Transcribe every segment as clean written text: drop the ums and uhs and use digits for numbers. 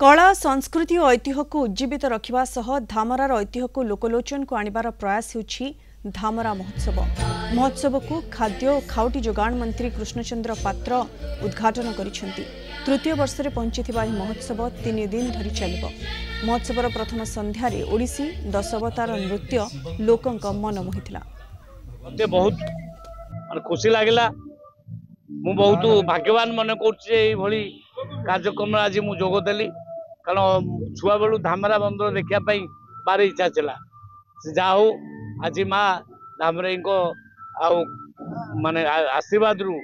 कला संस्कृति और ऐतिह्य को उज्जीवित रखा सह धामरार ऐतिह्य को लोकलोचन को आणबार प्रयास होछि धामरा महोत्सव। महोत्सव को खाद्य और खाउटी जोगाण मंत्री कृष्णचंद्र पात्र उद्घाटन करिसेंति। तृतीय वर्ष में पहुंचीथिबा यह महोत्सव 3 दिन धरी चलिब। महोत्सवर प्रथम संध्यार ओडिसी दशावतार नृत्य लोकंक मन मोहिथिला। मते बहुत खुशी लागला। मु बहुत भाग्यवान मन कर कार्यक्रम आज मु जोग देली कारण छुआ बेलू धामरा बंदर देखा भारी इच्छा चला जा हो आज माँ धामरे माने आशीर्वाद रु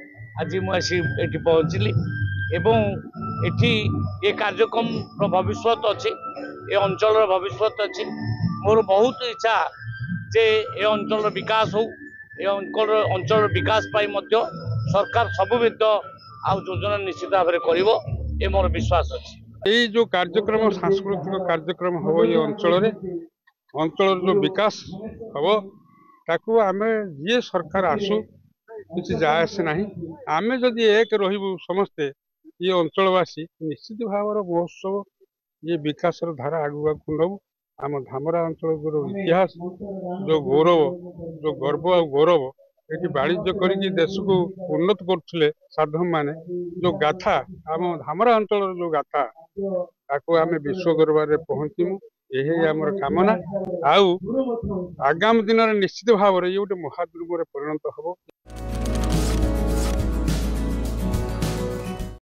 आज मुझे पहुँचली एवं एठी ये कार्यक्रम भविष्य अच्छी ये अंचल भविष्य अच्छी मोर बहुत इच्छा जे ये अंचल विकास हो अंचल विकास पाई मध्य सरकार सबुविध आ योजना निश्चित भाव में करिवो ए मोर विश्वास अच्छी। ये जो कार्यक्रम सांस्कृतिक कार्यक्रम हम ये अंचल जो विकास हम ताकू आम जी सरकार आसू किसी जायस ना आम जदि एक रही समस्ते ये अंचलवासी निश्चित भाव महोत्सव ये विकास धारा आगू नबू आम धामरा अंचल जो इतिहास जो गौरव जो गर्व आ गौरव ये वाणिज्य करके देश को उन्नत करते साधु माने जो गाथा आम धामरा अंचल जो गाथा ताको आम विश्व दरबार में पहुँचमु यही आमर कामना आउ आगामी दिन में निश्चित भाव में ये गोटे महादुर्ग परिणत हम।